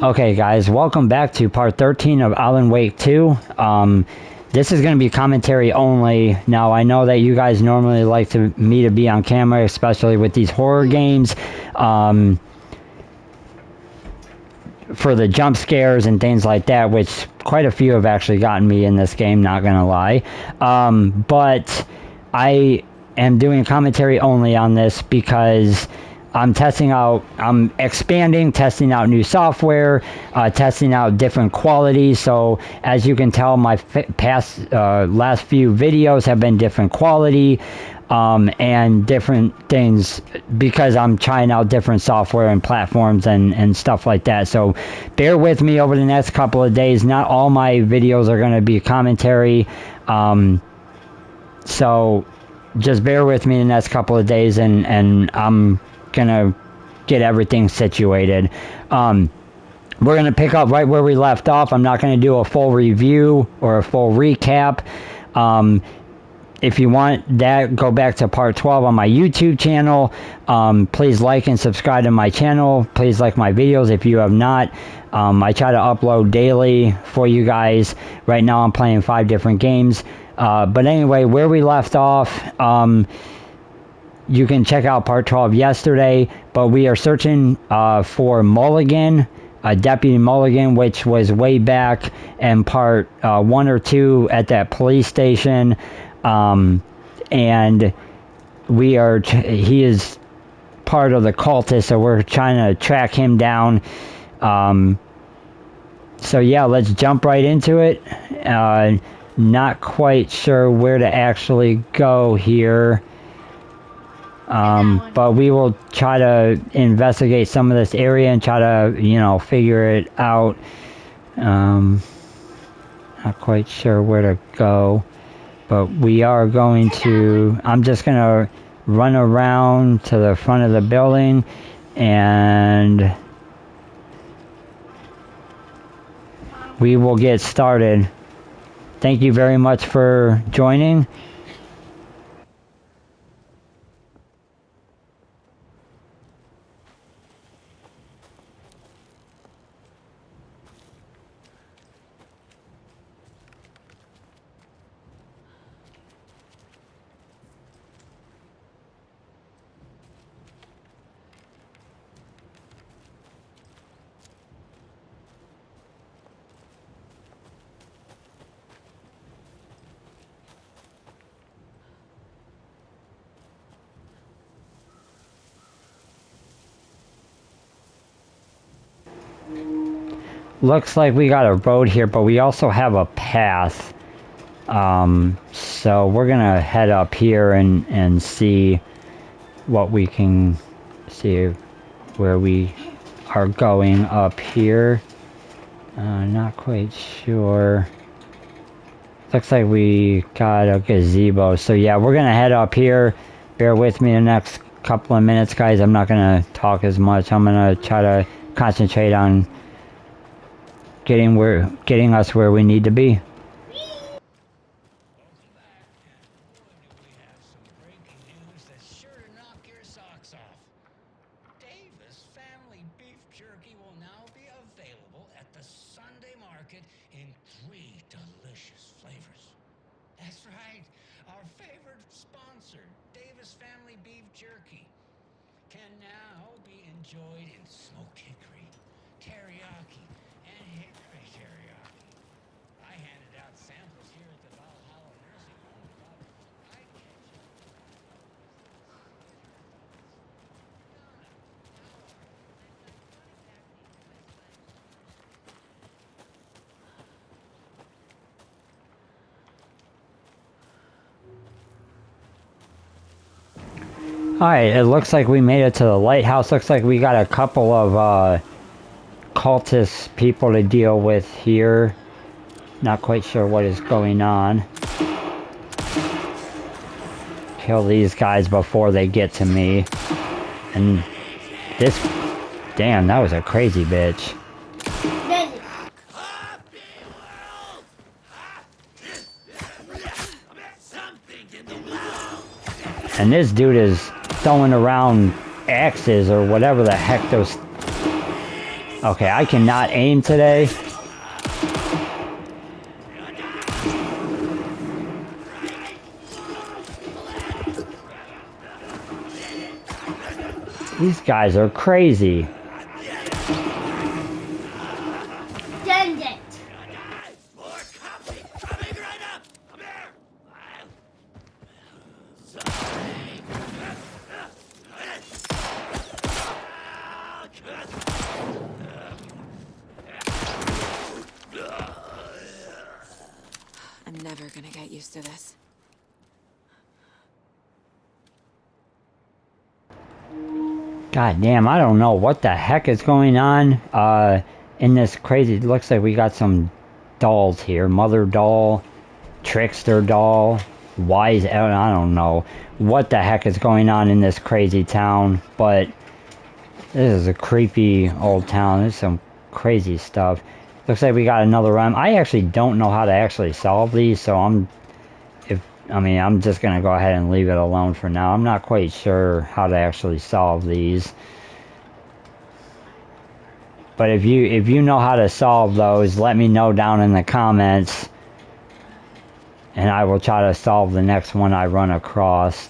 Okay guys, welcome back to part 13 of Alan Wake 2. This is going to be commentary only. Now I know that you guys normally like me to be on camera, especially with these horror games, for the jump scares and things like that, which quite a few have actually gotten me in this game, not gonna lie. But I am doing commentary only on this because I'm expanding, testing out new software, testing out different qualities. So as you can tell, my last few videos have been different quality, and different things because I'm trying out different software and platforms and stuff like that. So bear with me over the next couple of days. Not all my videos are going to be commentary. So just bear with me the next couple of days, and I'm gonna get everything situated. We're gonna pick up right where we left off. I'm not gonna do a full review or a full recap. If you want that, go back to part 12 on my YouTube channel. Please like and subscribe to my channel. Please like my videos if you have not. I try to upload daily for you guys. Right now I'm playing 5 different games. But anyway, where we left off, you can check out part 12 yesterday, but we are searching for Mulligan, Deputy Mulligan, which was way back in part 1 or 2 at that police station. And he is part of the cultist, so we're trying to track him down. So yeah, let's jump right into it. Not quite sure where to actually go here. But we will try to investigate some of this area and try to, figure it out. Not quite sure where to go, but we are going to, I'm just going to run around to the front of the building and we will get started. Thank you very much for joining. Looks like we got a road here, but we also have a path. So we're gonna head up here and see what we can see, where we are going up here. Not quite sure. Looks like we got a gazebo. So yeah, we're gonna head up here. Bear with me the next couple of minutes, guys. I'm not gonna talk as much. I'm gonna try to concentrate on getting us where we need to be. Davis family beef jerky will now be available at the Sunday market in 3 delicious flavors. That's right, our favorite sponsor, Davis family beef jerky, can now be enjoyed in smoked hickory, teriyaki, and hickory teriyaki. I handed out samples here at the Valhalla Nursing Home. I'd catch you. Alright, it looks like we made it to the lighthouse. Looks like we got a couple of cultist people to deal with here. Not quite sure what is going on. Kill these guys before they get to me. And this... Damn, that was a crazy bitch. And this dude is throwing around axes or whatever the heck those Okay, I cannot aim today. These guys are crazy. Dang it! More copy coming right up. Come here. I'm never gonna get used to this. God damn, I don't know what the heck is going on. In this crazy, it looks like we got some dolls here. Mother doll, trickster doll, wise, I don't know what the heck is going on in this crazy town, but this is a creepy old town. There's some crazy stuff. Looks like we got another run. I actually don't know how to actually solve these, so I'm just gonna go ahead and leave it alone for now. I'm not quite sure how to actually solve these. But if you know how to solve those, let me know down in the comments, and I will try to solve the next one I run across.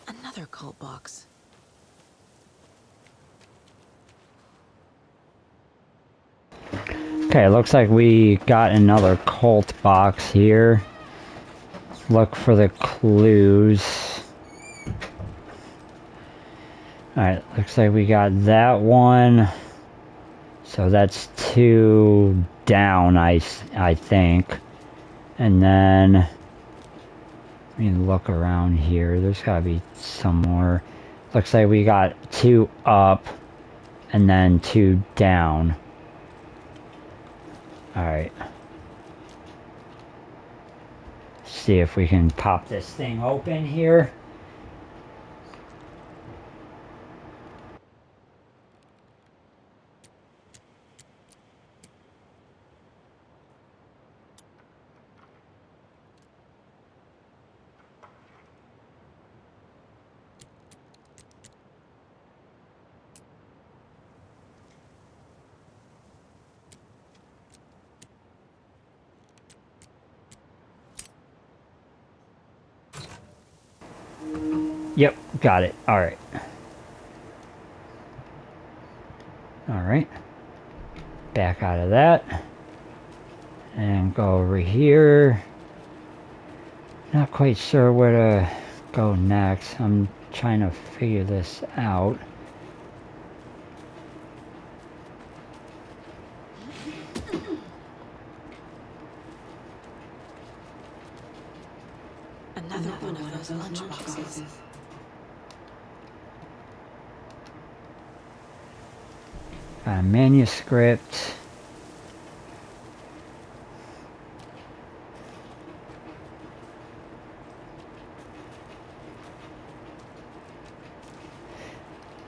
Another cult box. Okay, looks like we got another cult box here. Look for the clues. Alright, looks like we got that one. So that's 2 down, I think. And then, let me look around here. There's gotta be some more. Looks like we got 2 up, and then 2 down. Alright. See if we can pop this thing open here. Yep, got it. Alright. Alright. Back out of that. And go over here. Not quite sure where to go next. I'm trying to figure this out. Another one of those lunchboxes. Got a manuscript.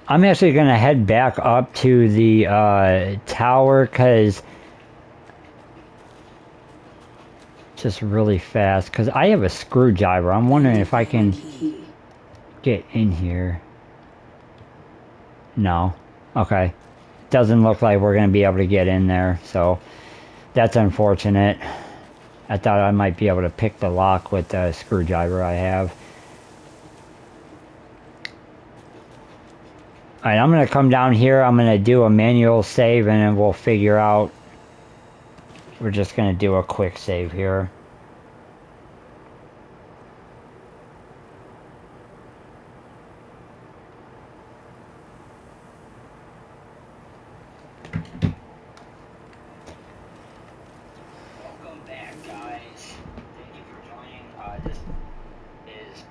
I'm actually going to head back up to the tower because just really fast because I have a screwdriver. I'm wondering if I can get in here. No. Okay. Doesn't look like we're going to be able to get in there, so that's unfortunate. I thought I might be able to pick the lock with the screwdriver I have. Alright, I'm going to come down here. I'm going to do a manual save and then we'll figure out. We're just going to do a quick save here. Welcome back, guys. Thank you for joining. This is...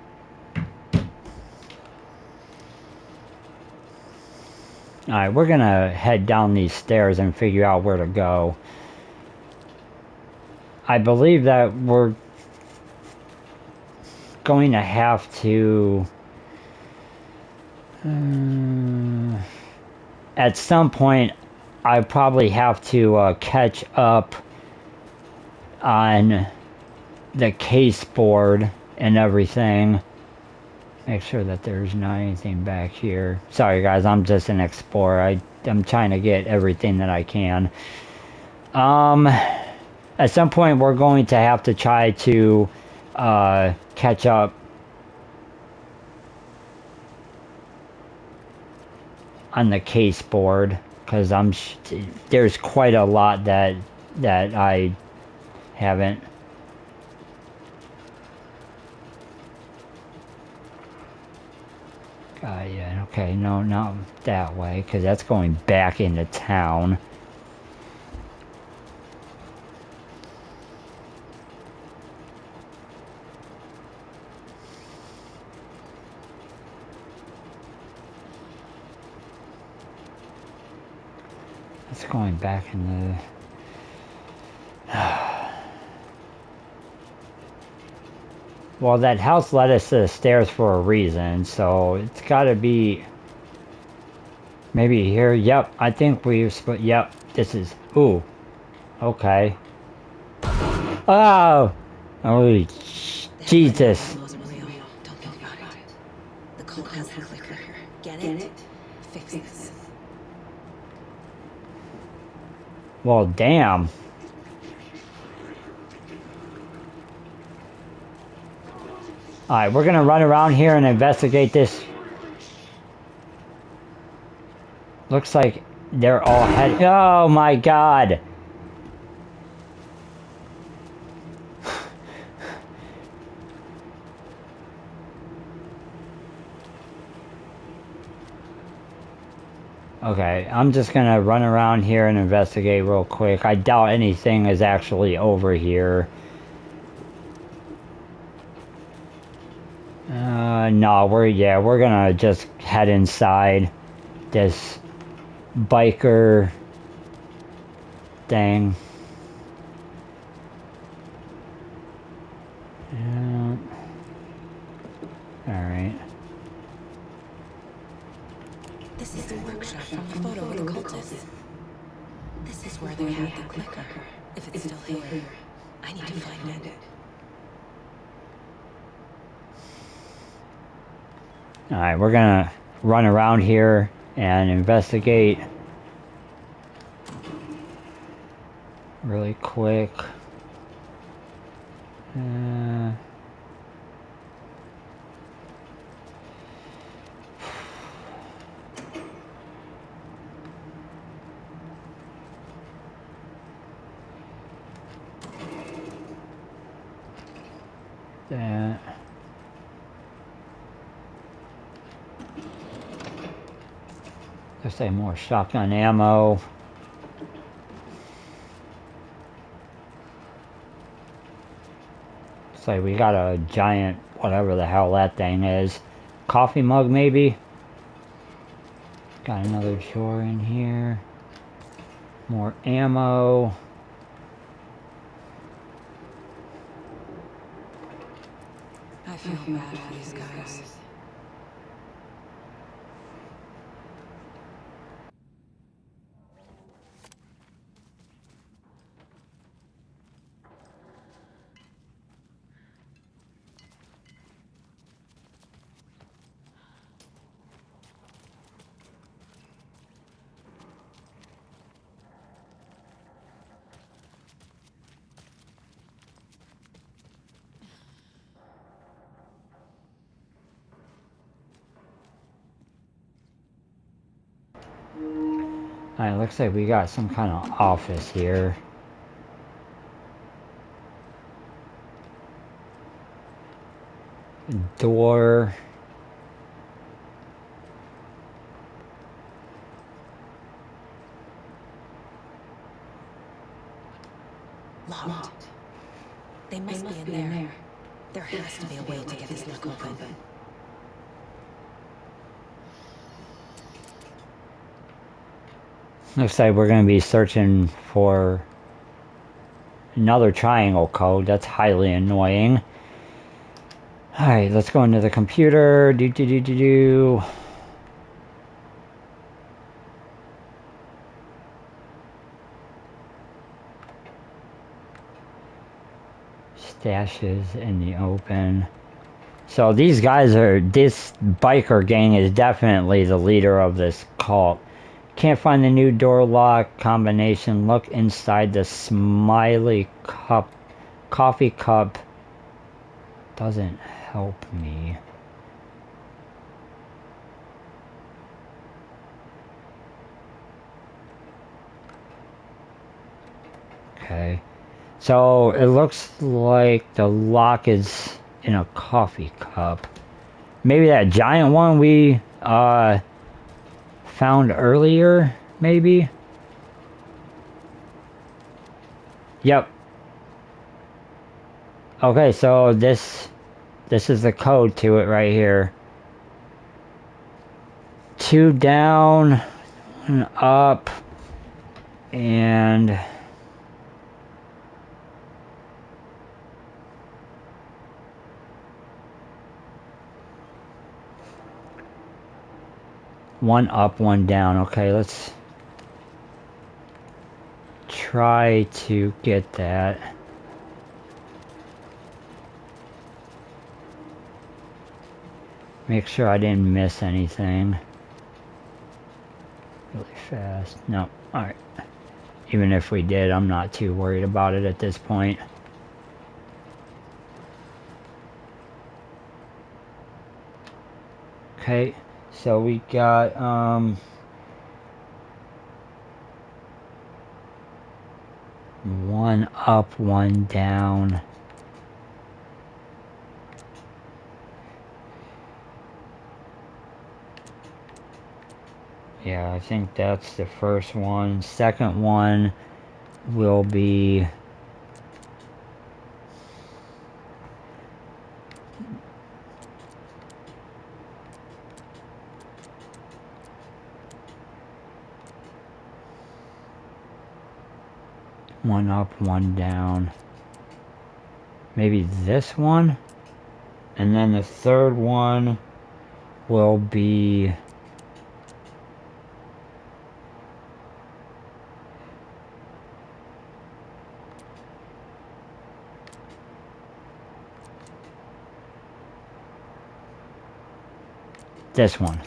Alright, we're going to head down these stairs and figure out where to go. I believe that we're going to have to... at some point, I probably have to catch up on the case board and everything. Make sure that there's not anything back here. Sorry guys, I'm just an explorer. I'm trying to get everything that I can. At some point we're going to have to try to catch up on the case board because there's quite a lot that I haven't. Yeah, okay, no, not that way, because that's going back into town. That's going back in the... Well, that house led us to the stairs for a reason, so it's gotta be... Maybe here, yep, I think yep, this is... Ooh, okay. Oh! Oh, Jesus. Wasn't real. Don't think about it. The cult has the clicker. Get it? Fix this. Well, damn. Alright, we're gonna run around here and investigate this. Looks like they're all heading... Oh my god! Okay, I'm just gonna run around here and investigate real quick. I doubt anything is actually over here. No, we're gonna just head inside this biker thing. Alright. This is the workshop from the photo of the cultist. This is where they had the clicker. If it's still here, I need to find it. Alright, we're gonna run around here and investigate really quick. that. Let's say more shotgun ammo. So we got a giant, whatever the hell that thing is. Coffee mug, maybe? Got another drawer in here. More ammo. I feel bad for these guys. Alright, looks like we got some kind of office here. Door. Locked. They must be in there. There has to be a way to get this lock open. Looks like we're going to be searching for another triangle code. That's highly annoying. Alright, let's go into the computer. Do. Stashes in the open. So these guys this biker gang is definitely the leader of this cult. Can't find the new door lock combination. Look inside the smiley cup. Coffee cup doesn't help me. Okay. So it looks like the lock is in a coffee cup. Maybe that giant one we found earlier, maybe? Yep. Okay, so this is the code to it right here. 2 down, 1 up, and one up, 1 down. Okay, let's try to get that. Make sure I didn't miss anything. Really fast. No. Alright. Even if we did, I'm not too worried about it at this point. Okay. So we got, 1 up, 1 down. Yeah, I think that's the first one. Second one will be one up, 1 down. Maybe this one? And then the third one will be this one.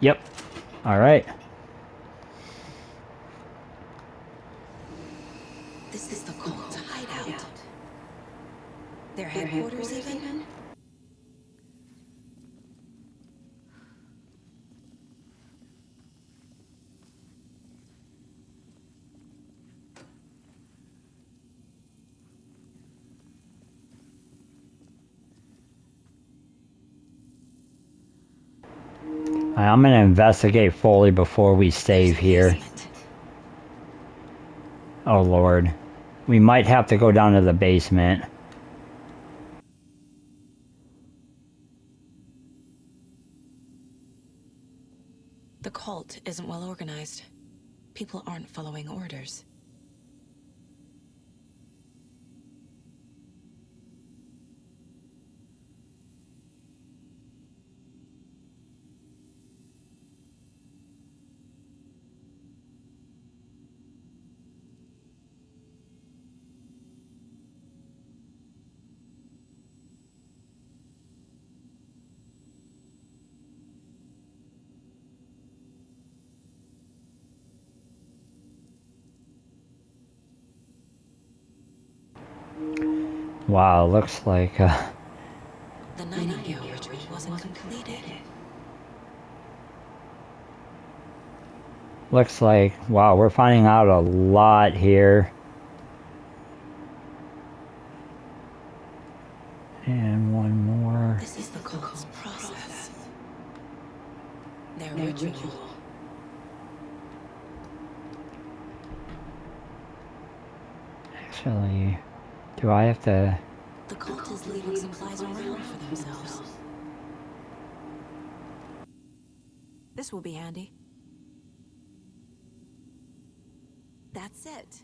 Yep. Alright. This is the cult's hideout. Their headquarters even? I'm gonna investigate fully before we save here. Basement. Oh lord. We might have to go down to the basement. The cult isn't well organized. People aren't following orders. Wow, looks like The Nightingale ritual wasn't completed. looks like wow, we're finding out a lot here. And one more. This is the cult's process. Their ritual. Actually, do I have to? The cult is leaving supplies around for themselves. This will be handy. That's it.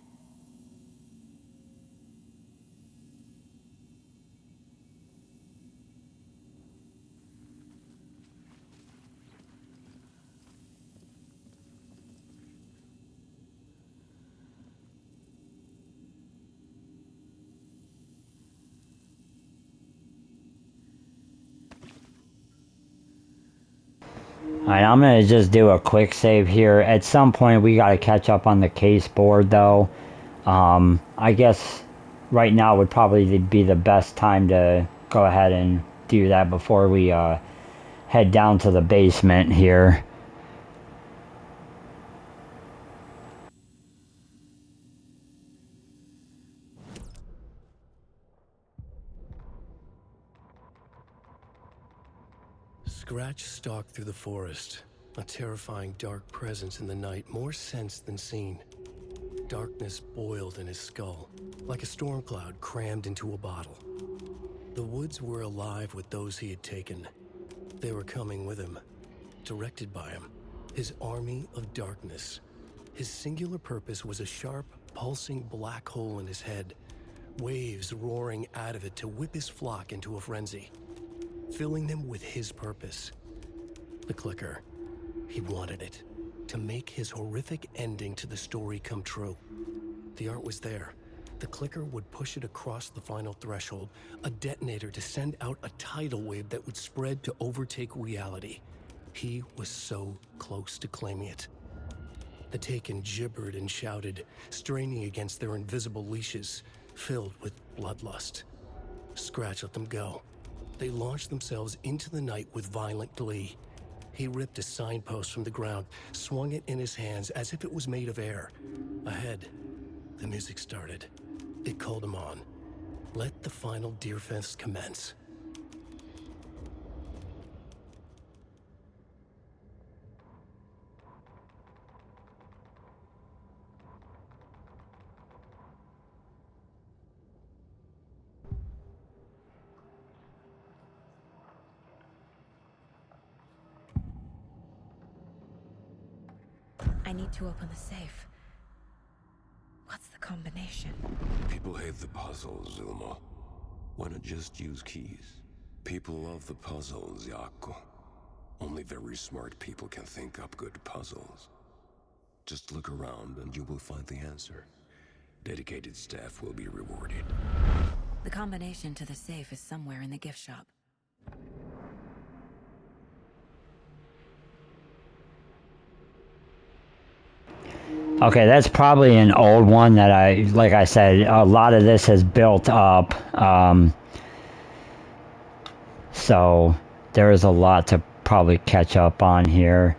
Alright, I'm gonna just do a quick save here. At some point we gotta catch up on the case board though. I guess right now would probably be the best time to go ahead and do that before we head down to the basement here. Scratch stalked through the forest, a terrifying dark presence in the night, more sensed than seen. Darkness boiled in his skull, like a storm cloud crammed into a bottle. The woods were alive with those he had taken. They were coming with him, directed by him, his army of darkness. His singular purpose was a sharp, pulsing black hole in his head, waves roaring out of it to whip his flock into a frenzy, filling them with his purpose. The clicker. He wanted it, to make his horrific ending to the story come true. The art was there. The clicker would push it across the final threshold, a detonator to send out a tidal wave that would spread to overtake reality. He was so close to claiming it. The Taken gibbered and shouted, straining against their invisible leashes, filled with bloodlust. Scratch let them go. They launched themselves into the night with violent glee. He ripped a signpost from the ground, swung it in his hands as if it was made of air. Ahead, the music started. It called him on. Let the final deer fest commence. I need to open the safe. What's the combination? People hate the puzzle, Zulma. Why not just use keys? People love the puzzles, Yaku. Only very smart people can think up good puzzles. Just look around and you will find the answer. Dedicated staff will be rewarded. The combination to the safe is somewhere in the gift shop. Okay, that's probably an old one that like I said, a lot of this has built up. So there is a lot to probably catch up on here.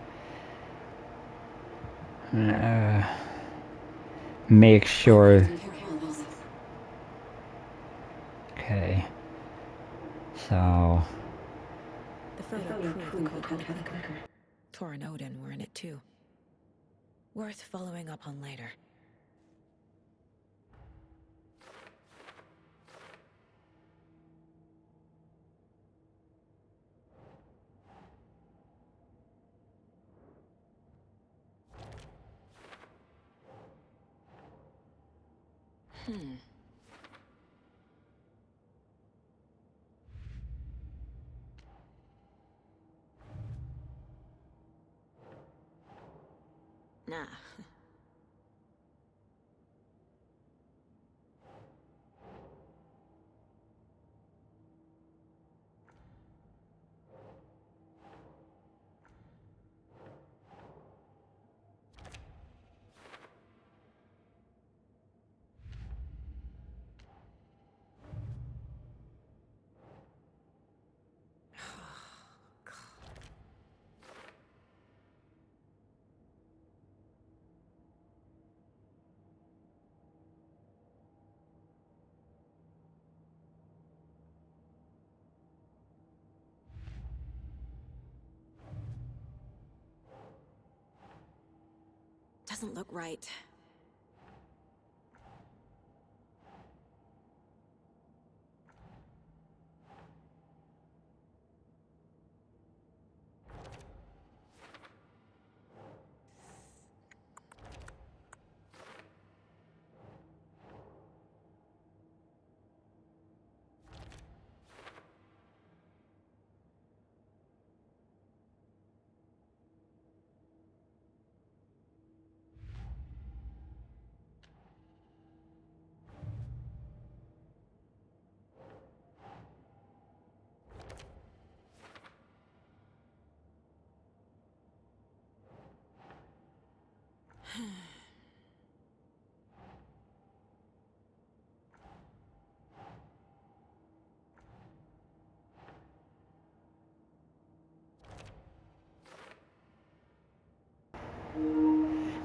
Make sure. Okay. So. The photo proved the code had a clicker. Tor and Odin were in it too. Worth following up on later. Nah. Doesn't look right.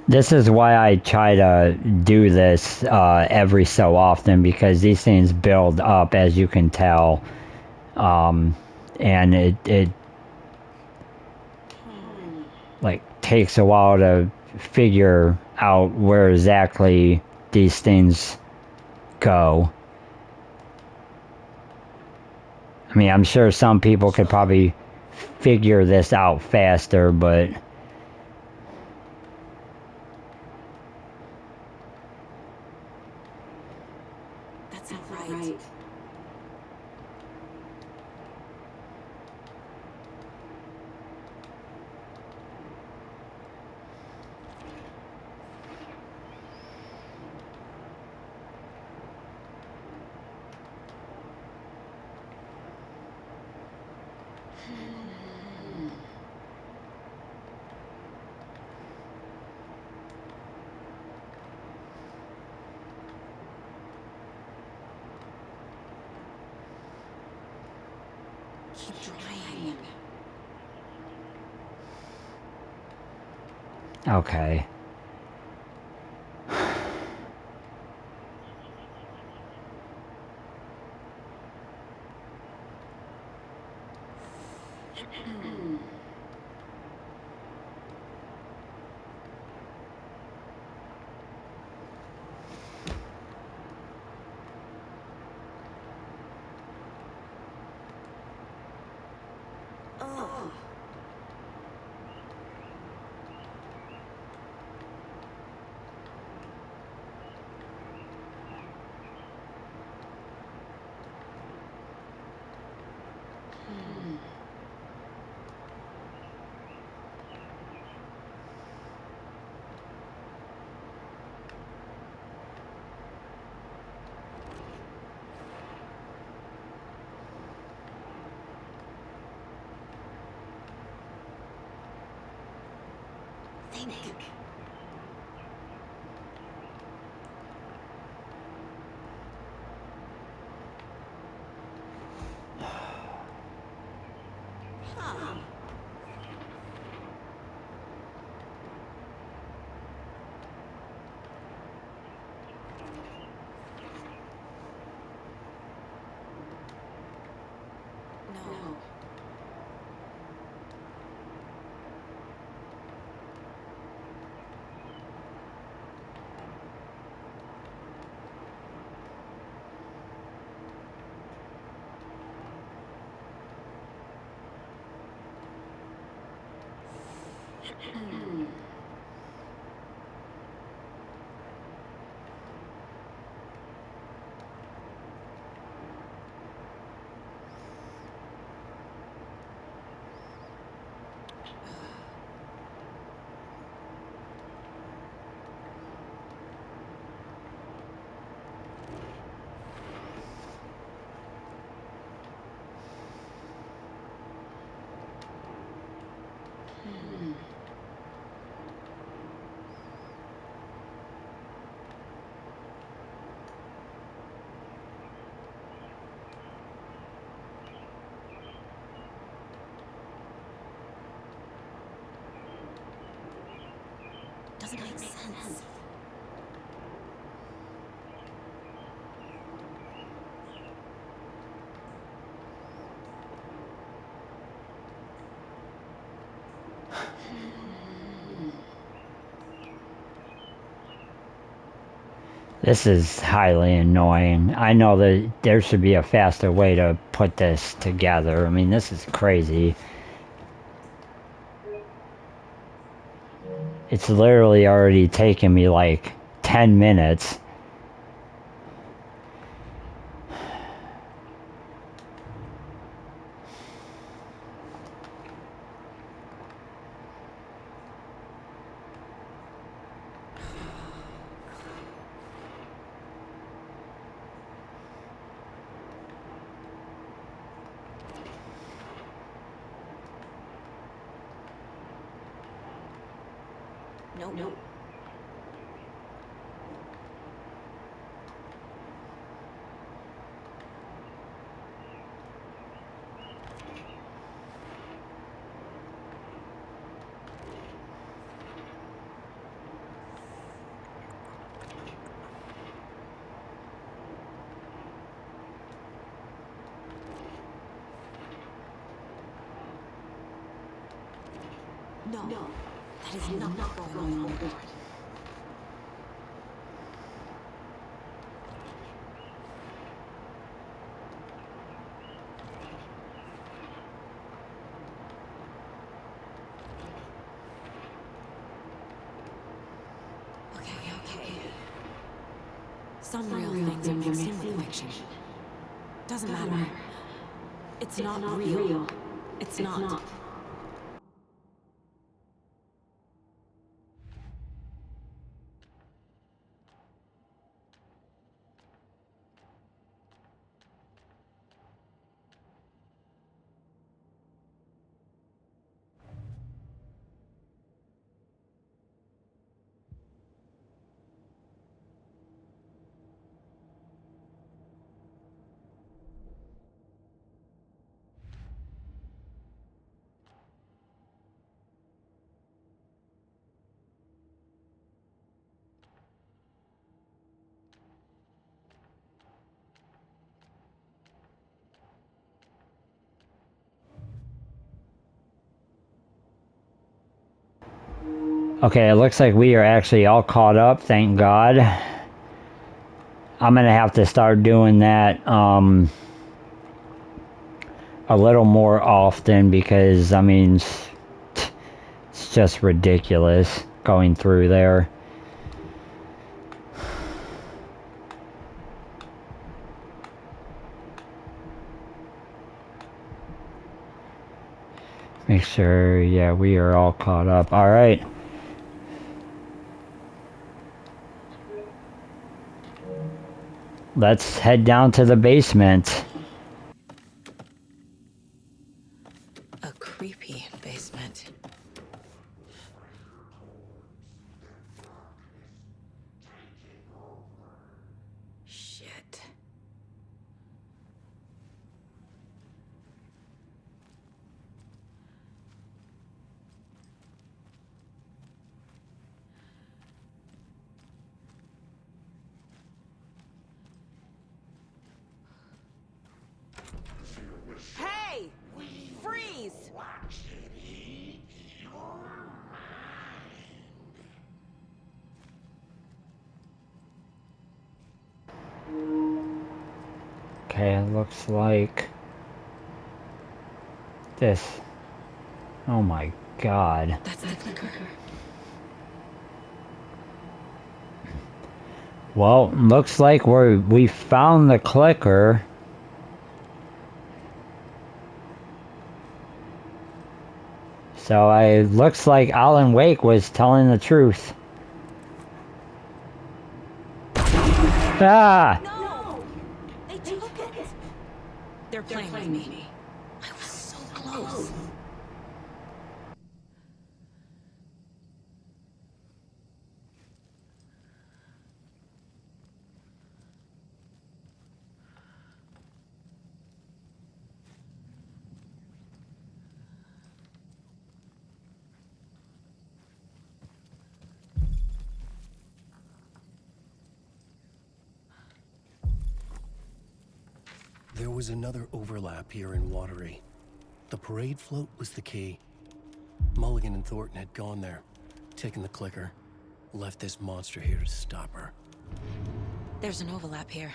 This is why I try to do this every so often, because these things build up, as you can tell, and it like takes a while to figure out where exactly these things go. I mean, I'm sure some people could probably figure this out faster, but That's not right. Keep trying. okay. Oh. Think. Huh. No. Doesn't make sense. This is highly annoying. I know that there should be a faster way to put this together. I mean, this is crazy. It's literally already taken me like 10 minutes. Nope. No, that is not going on board. Okay. Some real things are mixed in with fiction. Doesn't matter. It's not real. It's not. Okay, it looks like we are actually all caught up, thank God. I'm gonna have to start doing that a little more often because, I mean, it's just ridiculous going through there. Make sure, yeah, we are all caught up. All right. Let's head down to the basement. A creepy basement. Shit. Hey! Freeze! Okay, it looks like this. Oh my god. That's the clicker. Well, looks like we found the clicker. So it looks like Alan Wake was telling the truth. Ah! No! They took it! They're playing with me. I was so close. There was another overlap here in Watery. The parade float was the key. Mulligan and Thornton had gone there, taken the clicker, left this monster here to stop her. There's an overlap here,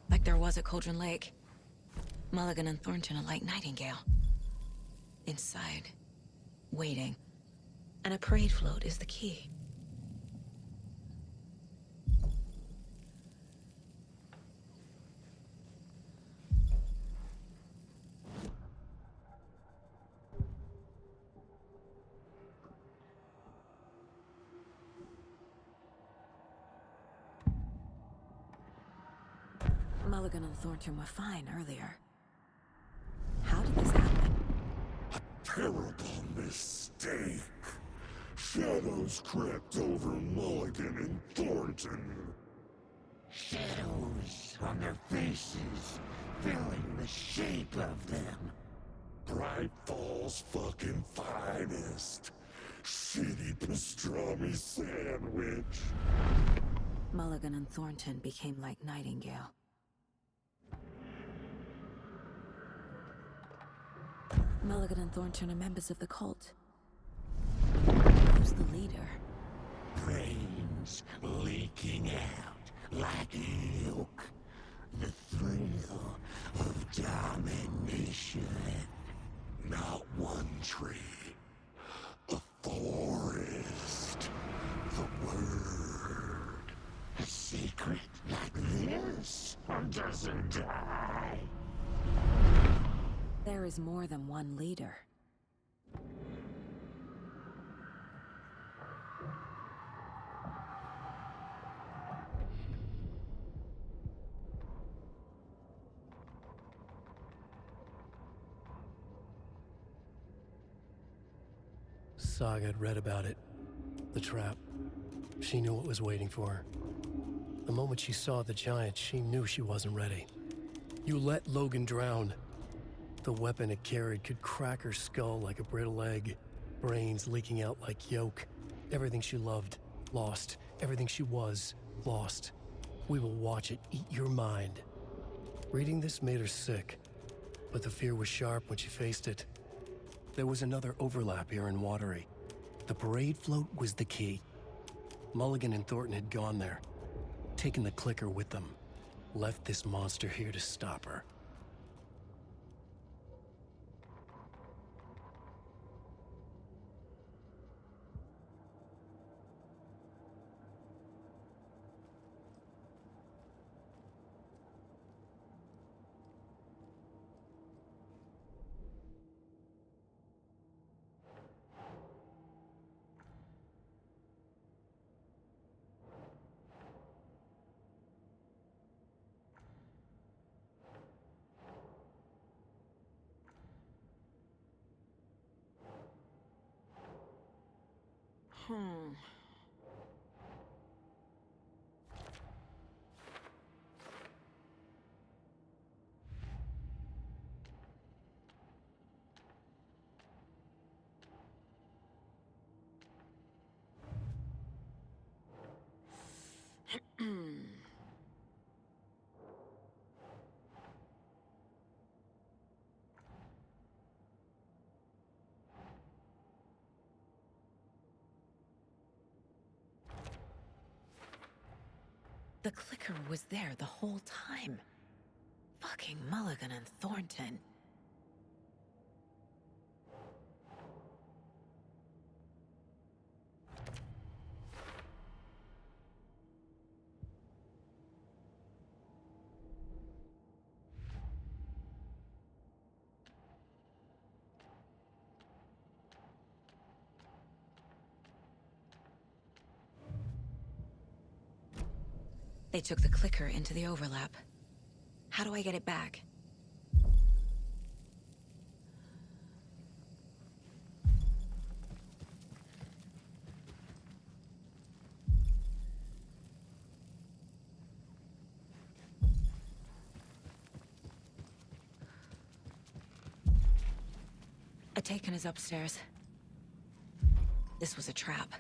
like there was at Cauldron Lake. Mulligan and Thornton are like Nightingale. Inside, waiting. And a parade float is the key. Mulligan and Thornton were fine earlier. How did this happen? Terrible mistake. Shadows crept over Mulligan and Thornton. Shadows on their faces, filling the shape of them. Bright Falls fucking finest. Shitty pastrami sandwich. Mulligan and Thornton became like Nightingale. Mulligan and Thornton are members of the cult. Who's the leader? Brains leaking out like milk. The thrill of domination. Not one tree. A forest. The word. A secret like this doesn't die. There is more than one leader. Saga had read about it. The trap. She knew what was waiting for her. The moment she saw the giant, she knew she wasn't ready. You let Logan drown. The weapon it carried could crack her skull like a brittle egg. Brains leaking out like yolk. Everything she loved, lost. Everything she was, lost. We will watch it eat your mind. Reading this made her sick, but the fear was sharp when she faced it. There was another overlap here in Watery. The parade float was the key. Mulligan and Thornton had gone there, taken the clicker with them, left this monster here to stop her. The clicker was there the whole time. Fucking Mulligan and Thornton. They took the clicker into the overlap. How do I get it back? Atakan is upstairs. This was a trap.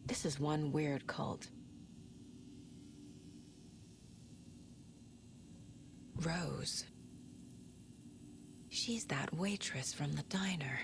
This is one weird cult. Rose. She's that waitress from the diner.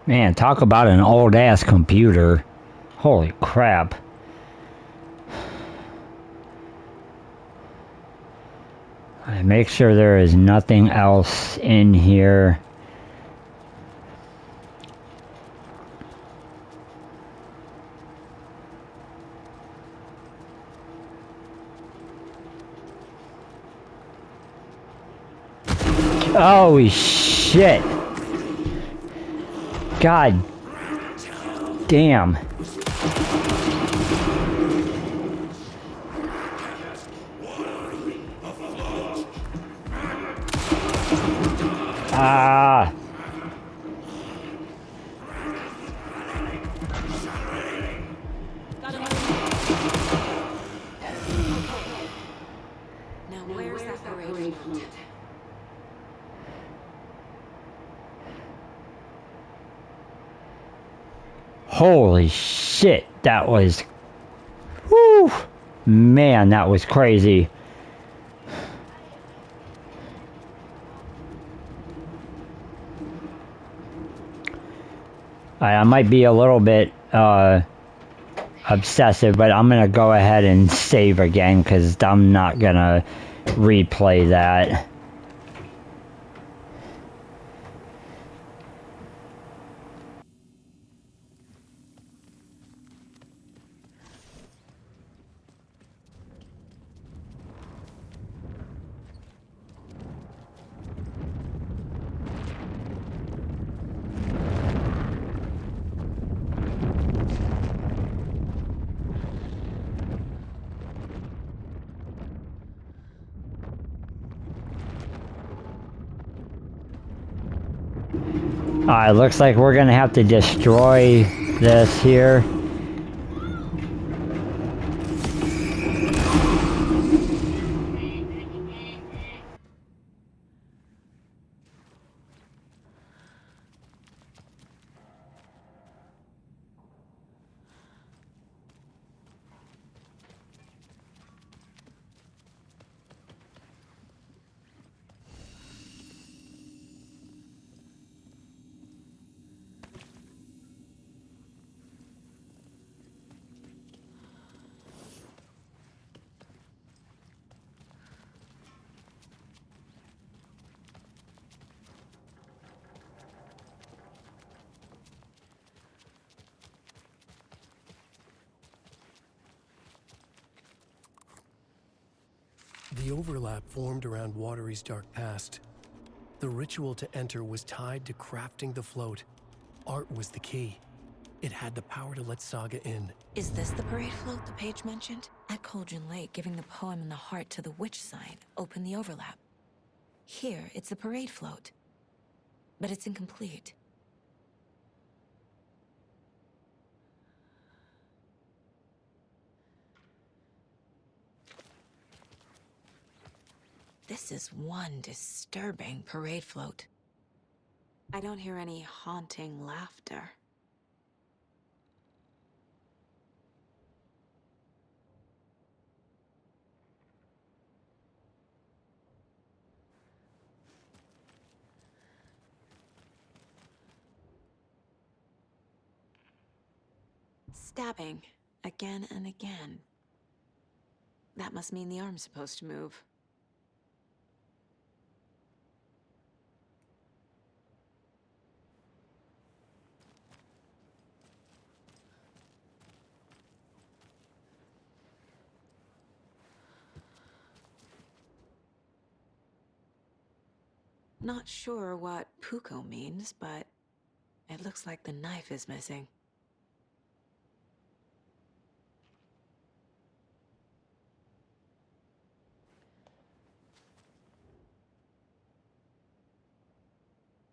Man, talk about an old-ass computer. Holy crap. I make sure there is nothing else in here. Oh, shit. God damn. Ah. Now where's that parade float? Holy shit, that was... Whew. Man, that was crazy. I might be a little bit obsessive, but I'm gonna go ahead and save again because I'm not gonna replay that. Alright, looks like we're gonna have to destroy this here. The overlap formed around Watery's dark past. The ritual to enter was tied to crafting the float. Art was the key. It had the power to let Saga in. Is this the parade float the page mentioned? At Cauldron Lake, giving the poem and the heart to the witch side opened the overlap. Here, it's the parade float. But it's incomplete. This is one disturbing parade float. I don't hear any haunting laughter. Stabbing, again and again. That must mean the arm's supposed to move. Not sure what Puko means, but it looks like the knife is missing.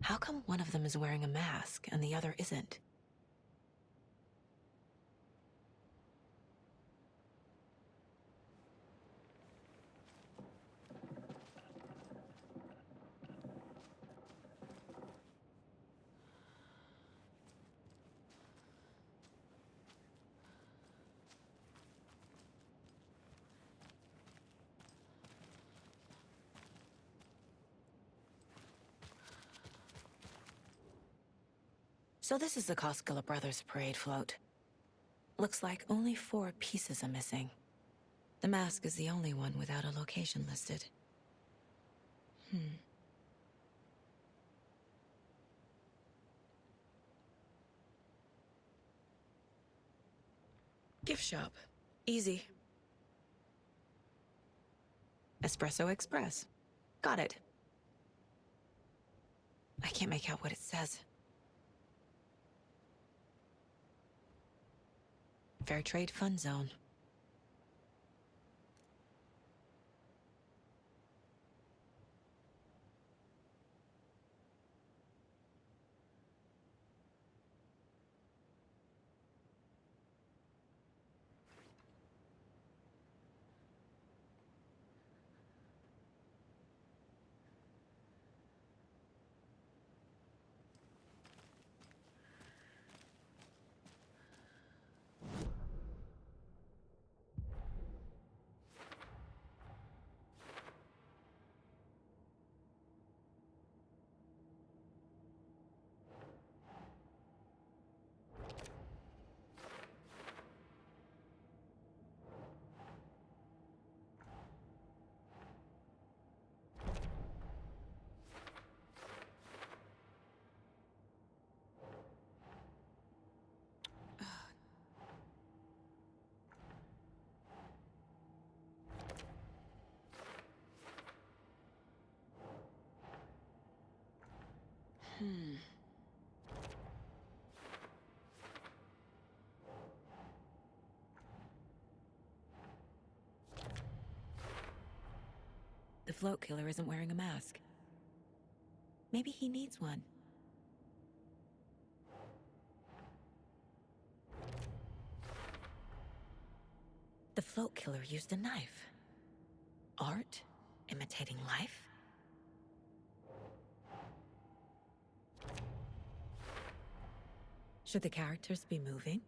How come one of them is wearing a mask and the other isn't? So this is the Koskela Brothers parade float. Looks like only 4 pieces are missing. The mask is the only one without a location listed. Gift shop. Easy. Espresso Express. Got it. I can't make out what it says. Fair Trade Fun Zone. The float killer isn't wearing a mask. Maybe he needs one. The float killer used a knife. Art imitating life? Should the characters be moving?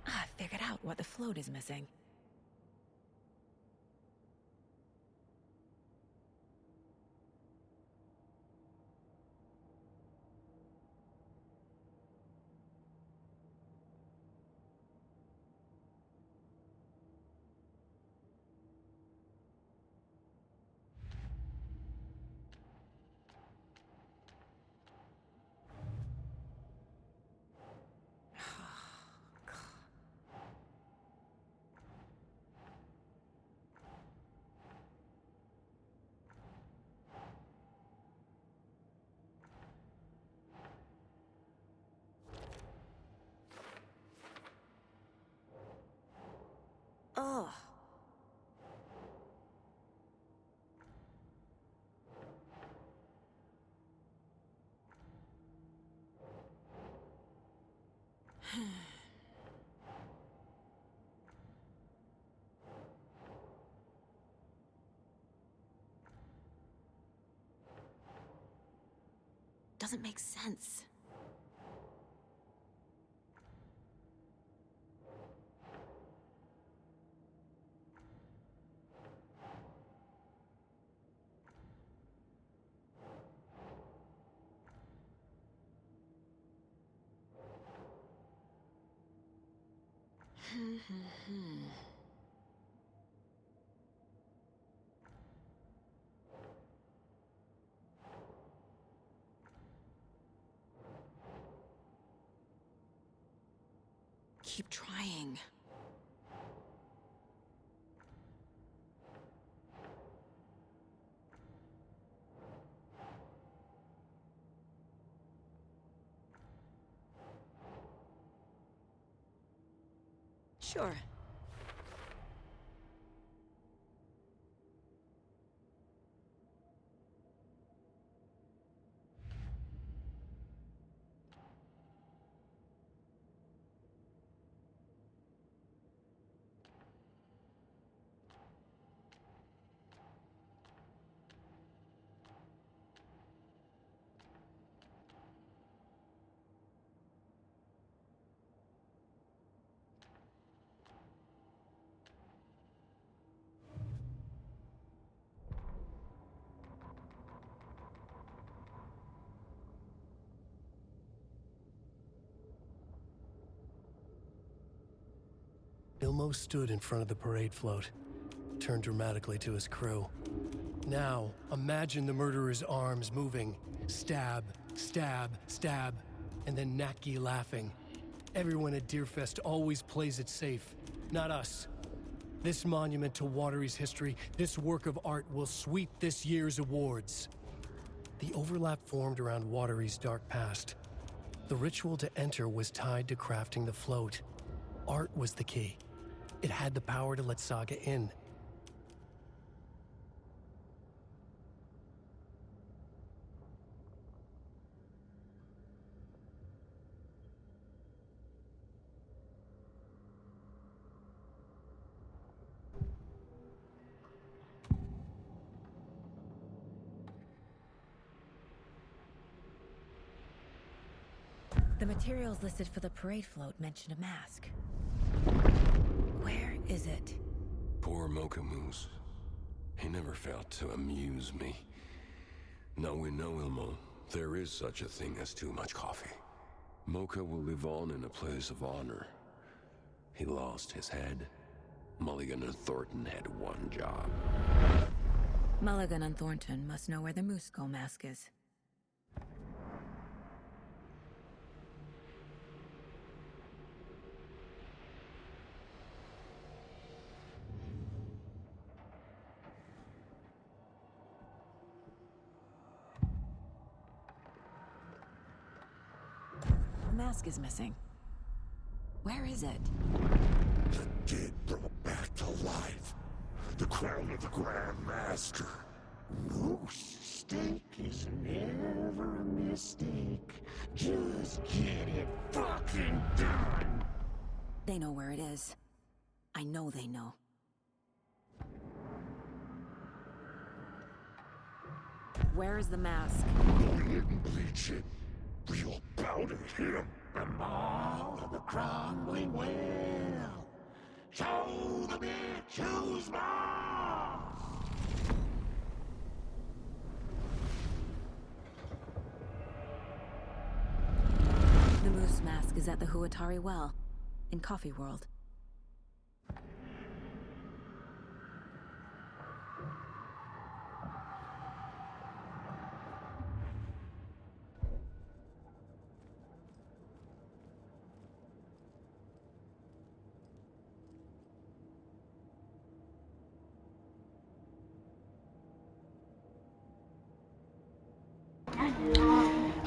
I figured out what the float is missing. doesn't make sense. Keep trying. Sure. Ilmo stood in front of the parade float, turned dramatically to his crew. Now, imagine the murderer's arms moving. Stab, stab, stab, and then Naki laughing. Everyone at Deerfest always plays it safe, not us. This monument to Watery's history, this work of art will sweep this year's awards. The overlap formed around Watery's dark past. The ritual to enter was tied to crafting the float. Art was the key. It had the power to let Saga in. The materials listed for the parade float mention a mask. Where is it? Poor Mocha Moose. He never failed to amuse me. Now we know, Ilmo, there is such a thing as too much coffee. Mocha will live on in a place of honor. He lost his head. Mulligan and Thornton had one job. Mulligan and Thornton must know where the Moose Skull mask is. The mask is missing. Where is it? The dead brought back to life. The crown of the Grand Master. Moose steak is never a mistake. Just get it fucking done. They know where it is. I know they know. Where is the mask? Only it and bleach it. Real powder him. The maw of the crumbling well. Show the bitch who's boss. The Moose mask is at the Huatari Well, in Coffee World.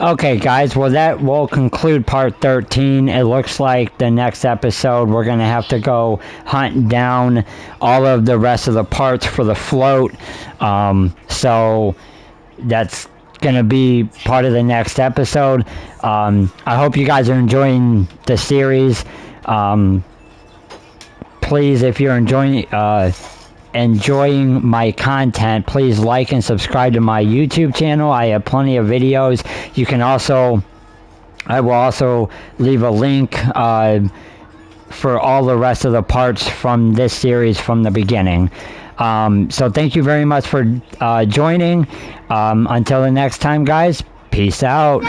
Okay, guys, well, that will conclude part 13. It looks like the next episode we're going to have to go hunt down all of the rest of the parts for the float. So that's going to be part of the next episode. I hope you guys are enjoying the series. Please, if you're enjoying enjoying my content, please like and subscribe to my YouTube channel. I have plenty of videos. You can also, I will also leave a link for all the rest of the parts from this series from the beginning. So thank you very much for joining. Until the next time, guys, peace out.